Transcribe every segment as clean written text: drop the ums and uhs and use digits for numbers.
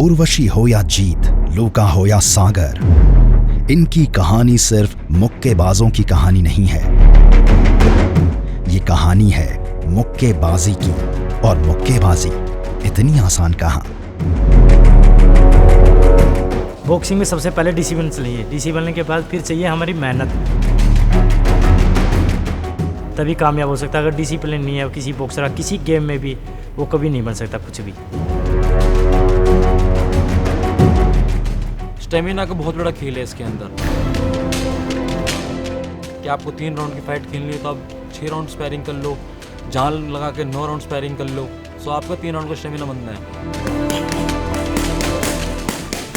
उर्वशी हो या जीत, लूका हो या सागर, इनकी कहानी सिर्फ मुक्केबाजों की कहानी नहीं है। ये कहानी है मुक्केबाजी की, और मुक्केबाजी इतनी आसान कहाँ। बॉक्सिंग में सबसे पहले डिसिप्लिन चाहिए, डिसिप्लिन के बाद फिर चाहिए हमारी मेहनत, तभी कामयाब हो सकता है। अगर डिसिप्लिन नहीं है किसी बॉक्सर का, किसी गेम में भी, वो कभी नहीं बन सकता कुछ भी। स्टेमिना का बहुत बड़ा खेल है इसके अंदर, कि आपको 3 राउंड की फाइट खेलनी है तो आप 6 राउंड स्पैरिंग कर लो, जान लगा के 9 राउंड स्पैरिंग कर लो, सो आपका 3 राउंड का स्टेमिना बनना है।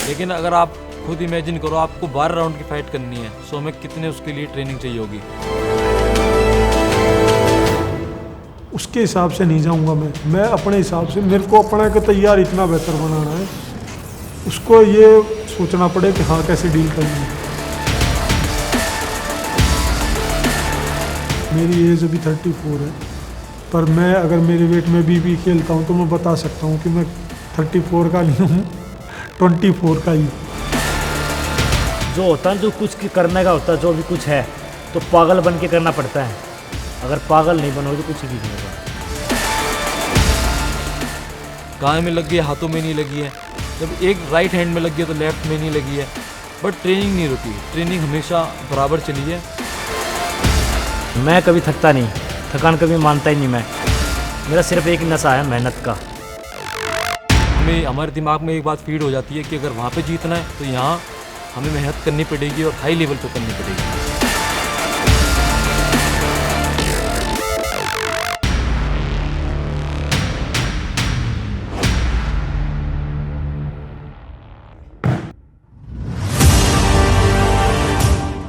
लेकिन अगर आप खुद इमेजिन करो आपको 12 राउंड की फाइट करनी है, सो हमें कितने उसके लिए ट्रेनिंग चाहिए होगी। उसके हिसाब से नहीं जाऊंगा मैं अपने हिसाब से, मेरे को अपना के तैयार इतना बेहतर बनाना है, उसको ये सोचना पड़े कि हाँ कैसे डील करनी है। मेरी एज अभी 34 है, पर मैं अगर मेरे वेट में भी खेलता हूँ तो मैं बता सकता हूँ कि मैं 34 का नहीं हूँ, 24 का ही। जो होता है, जो कुछ करने का होता है, जो भी कुछ है तो पागल बन के करना पड़ता है। अगर पागल नहीं बनोगे तो कुछ भी नहीं होगा। गाय में लगी है, हाथों में नहीं लगी है, जब एक राइट हैंड में लगी है तो लेफ्ट में नहीं लगी है, बट ट्रेनिंग नहीं रुकी, ट्रेनिंग हमेशा बराबर चली है। मैं कभी थकता नहीं, थकान कभी मानता ही नहीं मैं, मेरा सिर्फ एक नशा है मेहनत का। हमारे दिमाग में एक बात फीड हो जाती है कि अगर वहाँ पे जीतना है तो यहाँ हमें मेहनत करनी पड़ेगी और हाई लेवल पे करनी पड़ेगी।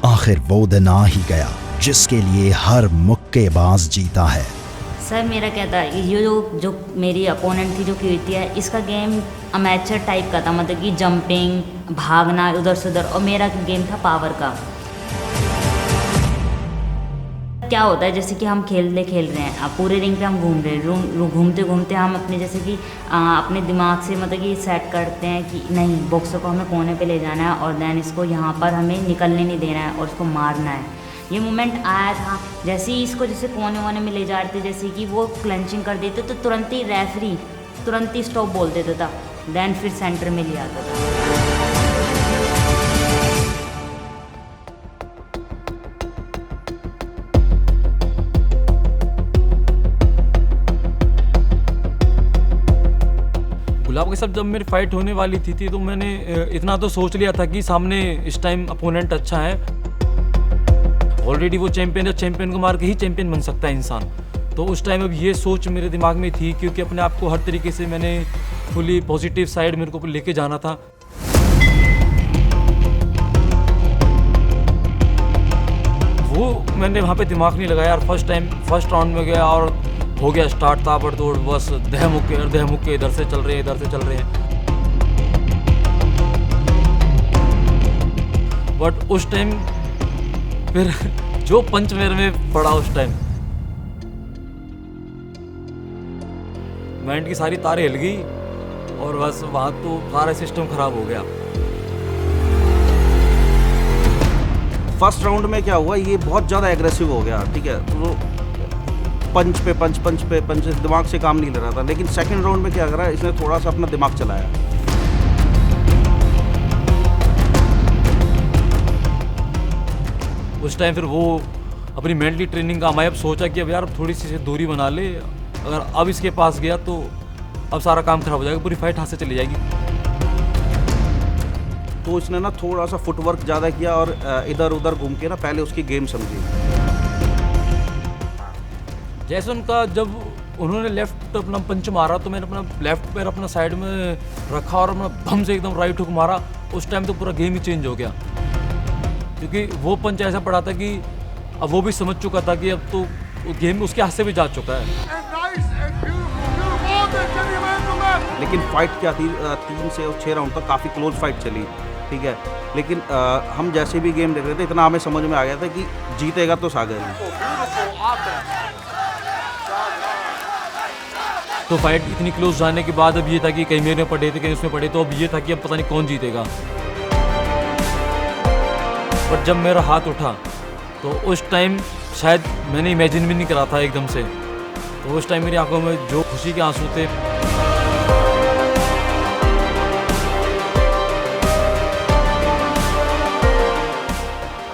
आखिर वो दिन आ ही गया जिसके लिए हर मुक्केबाज जीता है। सर मेरा क्या था, ये जो मेरी अपोनेंट थी, जो कीर्ति है, इसका गेम अमेचर टाइप का था, मतलब कि जंपिंग, भागना उधर से उधर, और मेरा गेम था पावर का। क्या होता है जैसे कि हम खेल रहे हैं, अब पूरे रिंग पे हम घूम रहे हैं, घूमते घूमते हम अपने जैसे कि अपने दिमाग से मतलब कि सेट करते हैं कि नहीं, बॉक्सर को हमें कोने पे ले जाना है और देन इसको यहाँ पर हमें निकलने नहीं देना है और उसको मारना है। ये मोमेंट आया था, जैसे ही इसको जैसे कोने वोने में ले जाते, जैसे कि वो क्लंचिंग कर देते तो तुरंत ही रेफरी तुरंत ही स्टॉप बोल देता था, देन फिर सेंटर में ले आता था। गुलाब के साथ जब मेरी फाइट होने वाली थी तो मैंने इतना तो सोच लिया था कि सामने इस टाइम अपोनेंट अच्छा है, ऑलरेडी वो चैंपियन है, चैंपियन को मार के ही चैंपियन बन सकता है इंसान। तो उस टाइम अब ये सोच मेरे दिमाग में थी, क्योंकि अपने आप को हर तरीके से मैंने फुली पॉजिटिव साइड मेरे को लेके जाना था। वो मैंने वहाँ पे दिमाग नहीं लगाया यार। फर्स्ट राउंड में गया और हो गया स्टार्ट, ताबड़तोड़, बस दह मुक्के इधर से चल रहे हैं। बट उस टाइम फिर जो पंच मेरे में पड़ा उस टाइम, माइंड की सारी तारें हिल गई और बस वहाँ तो सारा सिस्टम खराब हो गया। फर्स्ट राउंड में क्या हुआ, ये बहुत ज़्यादा एग्रेसिव हो गया, ठीक है, तो पंच पे पंच दिमाग से काम नहीं ले रहा था। लेकिन सेकंड राउंड में क्या करा, इसने थोड़ा सा अपना दिमाग चलाया। उस टाइम फिर वो अपनी मेंटली ट्रेनिंग का हमारे अब सोचा कि अब यार थोड़ी सी दूरी बना ले, अगर अब इसके पास गया तो अब सारा काम खराब हो जाएगा, पूरी फाइट हाथ से चली जाएगी। तो इसने ना थोड़ा सा फुटवर्क ज़्यादा किया और इधर उधर घूम के ना पहले उसकी गेम समझी। जैसे उनका जब उन्होंने लेफ्ट अपना पंच मारा तो मैंने अपना लेफ्ट पैर अपना साइड में रखा और अपना भम से एकदम राइट हुक मारा। उस टाइम तो पूरा गेम ही चेंज हो गया, क्योंकि वो पंच ऐसा पड़ा था कि अब वो भी समझ चुका था कि अब तो गेम उसके हाथ से भी जा चुका है। लेकिन फाइट क्या थी, 3 से 6 राउंड तक काफ़ी क्लोज फाइट चली, ठीक है। लेकिन हम जैसे भी गेम देख रहे थे, इतना हमें समझ में आ गया था कि जीतेगा तो सागर ही। तो फाइट इतनी क्लोज जाने के बाद अब ये था कि कहीं मेरे पड़े थे कहीं उसमें पड़े, तो अब ये था कि अब पता नहीं कौन जीतेगा। पर जब मेरा हाथ उठा तो उस टाइम शायद मैंने इमेजिन भी नहीं करा था एकदम से, तो उस टाइम मेरी आंखों में जो खुशी के आंसू थे।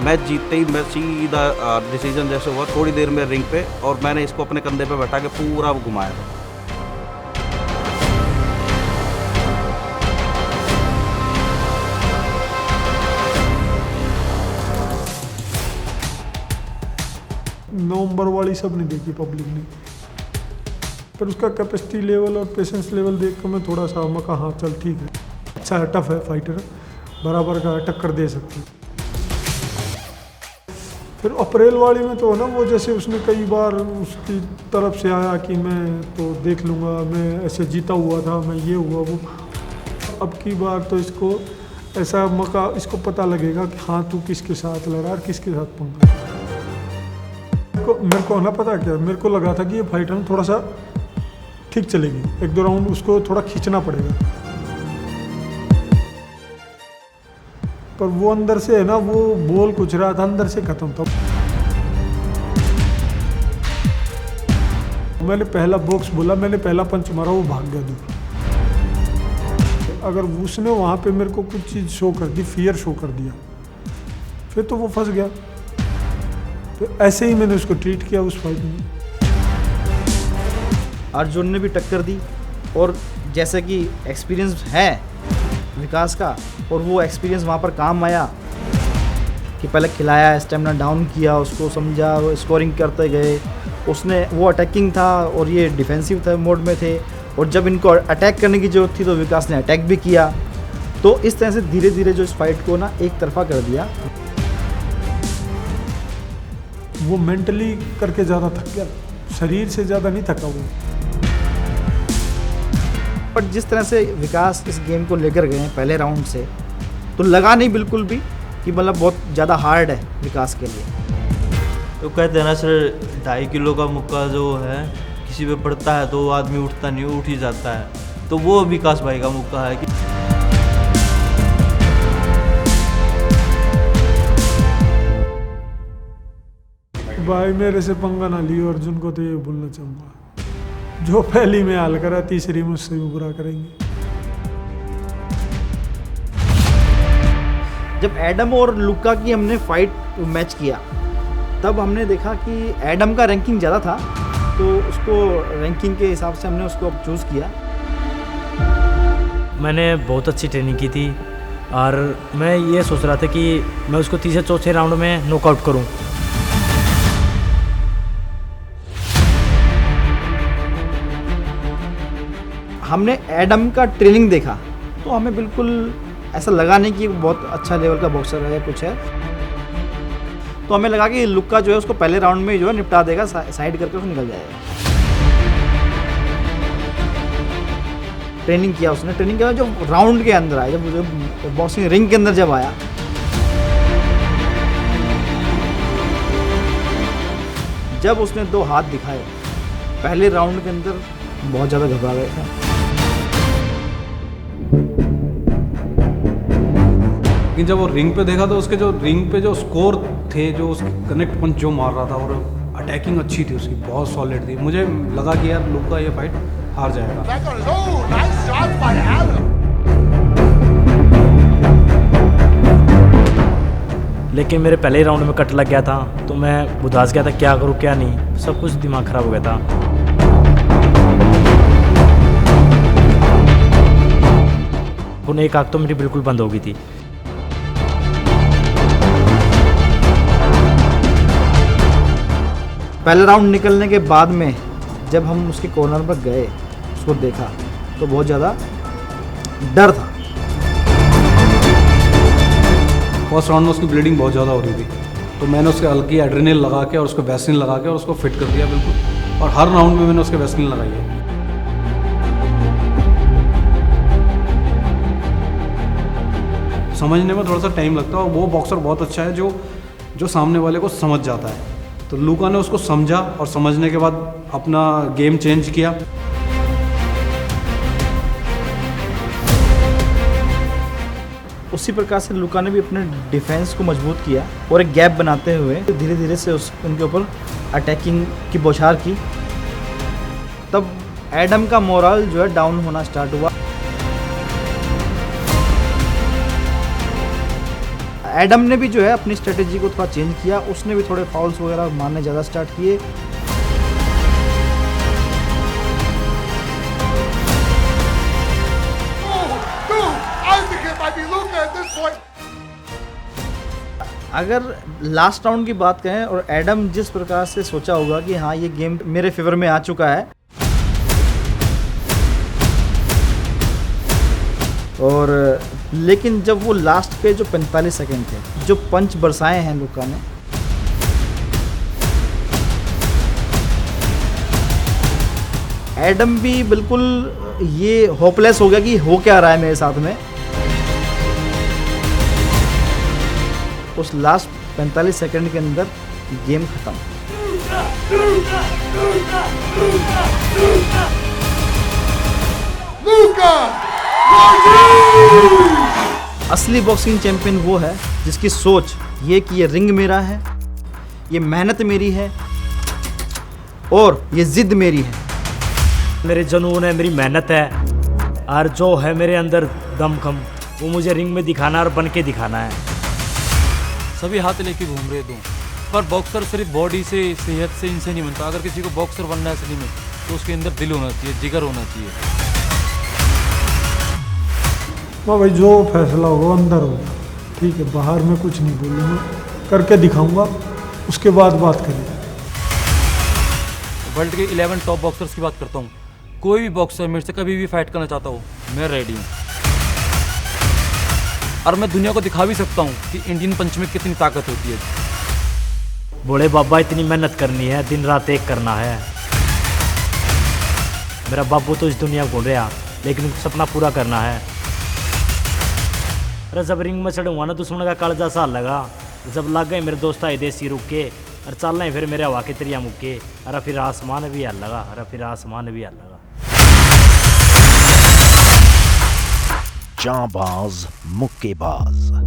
मैच जीतते ही मैं सीधा डिसीजन जैसे हुआ थोड़ी देर में रिंग पे, और मैंने इसको अपने कंधे पे बैठा के पूरा घुमाया था। नवंबर वाली सब नहीं देखी पब्लिक ने, पर उसका कैपेसिटी लेवल और पेशेंस लेवल देख कर मैं थोड़ा सा मका हाँ चल ठीक है, अच्छा है, टफ है फाइटर, बराबर का टक्कर दे सकते। फिर अप्रैल वाली में तो ना वो जैसे उसने कई बार उसकी तरफ से आया कि मैं तो देख लूँगा, मैं ऐसे जीता हुआ था, मैं ये हुआ वो। अब की बार तो इसको ऐसा मौका, इसको पता लगेगा कि हाँ तू किसके साथ लड़ा और किसके साथ पंगा। मेरे को ना पता क्या, मेरे को लगा था कि ये फाइटर में थोड़ा सा ठीक चलेगी, एक दो राउंड उसको थोड़ा खींचना पड़ेगा, पर वो अंदर से है ना, वो बोल कुछ रहा था अंदर से खत्म था। मैंने पहला बॉक्स बोला, मैंने पहला पंच मारा, वो भाग गया दूर। अगर उसने वहाँ पे मेरे को कुछ चीज़ शो कर दी, फियर शो कर दिया, फिर तो वो फंस गया। तो ऐसे ही मैंने उसको ट्रीट किया उस फाइट में। अर्जुन ने भी टक्कर दी, और जैसे कि एक्सपीरियंस है विकास का, और वो एक्सपीरियंस वहाँ पर काम आया कि पहले खिलाया, स्टेमिना डाउन किया, उसको समझा, स्कोरिंग करते गए। उसने वो अटैकिंग था और ये डिफेंसिव था मोड में थे, और जब इनको अटैक करने की ज़रूरत थी तो विकास ने अटैक भी किया। तो इस तरह से धीरे धीरे जो इस फाइट को ना एक तरफा कर दिया। वो मेंटली करके ज़्यादा थक गया, शरीर से ज़्यादा नहीं थका वो। पर जिस तरह से विकास इस गेम को लेकर गए हैं पहले राउंड से, तो लगा नहीं बिल्कुल भी कि मतलब बहुत ज़्यादा हार्ड है विकास के लिए। तो कहते हैं ना सर, 2.5 किलो का मुक्का जो है किसी पे पड़ता है तो आदमी उठता नहीं, उठ ही जाता है। तो वो विकास भाई का मुक्का है कि भाई मेरे से पंगा ना लियो, अर्जुन को तो ये बोलना चाहूँगा, जो पहली में हाल करा तीसरी मुझसे भी बुरा करेंगे। जब एडम और लुका की हमने फाइट मैच किया, तब हमने देखा कि एडम का रैंकिंग ज़्यादा था, तो उसको रैंकिंग के हिसाब से हमने उसको चूज़ किया। मैंने बहुत अच्छी ट्रेनिंग की थी, और मैं ये सोच रहा था कि मैं उसको तीसरे चौथे राउंड में नॉकआउट करूं। हमने एडम का ट्रेनिंग देखा तो हमें बिल्कुल ऐसा लगा नहीं कि बहुत अच्छा लेवल का बॉक्सर है या कुछ है। तो हमें लगा कि लुक्का जो है उसको पहले राउंड में जो है निपटा देगा, साइड करके उसको निकल जाएगा। ट्रेनिंग किया उसने, ट्रेनिंग किया जो राउंड के अंदर आया, जब बॉक्सिंग रिंग के अंदर जब आया, जब उसने 2 हाथ दिखाए पहले राउंड के अंदर, बहुत ज़्यादा घबरा गया था। लेकिन जब वो रिंग पे देखा तो उसके जो रिंग पे जो स्कोर थे, जो उसके कनेक्ट पंच जो मार रहा था, और अटैकिंग अच्छी थी उसकी, बहुत सॉलिड थी। मुझे लगा कि यार लुका ये फाइट हार जाएगा। लेकिन मेरे पहले राउंड में कट लग गया था, तो मैं उदास गया था, क्या करूँ क्या नहीं, सब कुछ दिमाग ख़राब हो गया था। एक आँख तो मेरी बिल्कुल बंद हो गई थी। पहले राउंड निकलने के बाद में जब हम उसके कॉर्नर पर गए, उसको देखा तो बहुत ज़्यादा डर था। फर्स्ट राउंड में उसकी ब्लीडिंग बहुत ज़्यादा हो रही थी, तो मैंने उसके हल्की एड्रेनल लगा के और उसको वैसलीन लगा के और उसको फिट कर दिया बिल्कुल, और हर राउंड में मैंने उसके वैसलीन लगाई है। समझने में थोड़ा सा टाइम लगता है, और वो बॉक्सर बहुत अच्छा है जो सामने वाले को समझ जाता है। तो लुका ने उसको समझा, और समझने के बाद अपना गेम चेंज किया। उसी प्रकार से लुका ने भी अपने डिफेंस को मजबूत किया और एक गैप बनाते हुए धीरे धीरे से उनके ऊपर अटैकिंग की बौछार की। तब एडम का मोरल जो है डाउन होना स्टार्ट हुआ। एडम ने भी जो है अपनी स्ट्रेटेजी को थोड़ा चेंज किया, उसने भी थोड़े फाउल्स वगैरह मारने ज़्यादा स्टार्ट किए। अगर लास्ट राउंड की बात करें और एडम जिस प्रकार से सोचा होगा कि हाँ ये गेम मेरे फेवर में आ चुका है, और लेकिन जब वो लास्ट पे जो 45 सेकंड थे, जो पंच बरसाए हैं लुका ने, एडम भी बिल्कुल ये होपलेस हो गया कि हो क्या रहा है मेरे साथ में। उस लास्ट 45 सेकंड के अंदर गेम खत्म। असली बॉक्सिंग चैंपियन वो है जिसकी सोच ये कि ये रिंग मेरा है, ये मेहनत मेरी है और ये जिद मेरी है। मेरे जुनून है, मेरी मेहनत है, और जो है मेरे अंदर दमखम, वो मुझे रिंग में दिखाना और बन के दिखाना है। सभी हाथ लेके घूम रहे दो, पर बॉक्सर सिर्फ बॉडी से, सेहत से, इनसे नहीं बनता। अगर किसी को बॉक्सर बनना है असली में, तो उसके अंदर दिल होना चाहिए, जिगर होना चाहिए। हाँ भाई, जो फैसला होगा अंदर होगा, ठीक है, बाहर में कुछ नहीं बोलूँगा, करके दिखाऊंगा, उसके बाद बात करेंगे। वर्ल्ड के 11 टॉप बॉक्सर्स की बात करता हूँ। कोई भी बॉक्सर मेरे से कभी भी फाइट करना चाहता हो, मैं रेडी हूँ। और मैं दुनिया को दिखा भी सकता हूँ कि इंडियन पंच में कितनी ताकत होती है। बोले बाबा इतनी मेहनत करनी है, दिन रात एक करना है। मेरा बाबू तो इस दुनिया घूम रहा, लेकिन उनको सपना पूरा करना है। अरे जब रिंग में चढ़ूंगा ना, दुश्मन का कालजा सा लगा। जब लग गए मेरे दोस्त आए देसी रुक के, और चल रहे फिर मेरे हवा के तरिया मुक्के। अरे फिर आसमान भी हल लगा, अरे फिर आसमान भी हल लगा। जांबाज मुक्केबाज।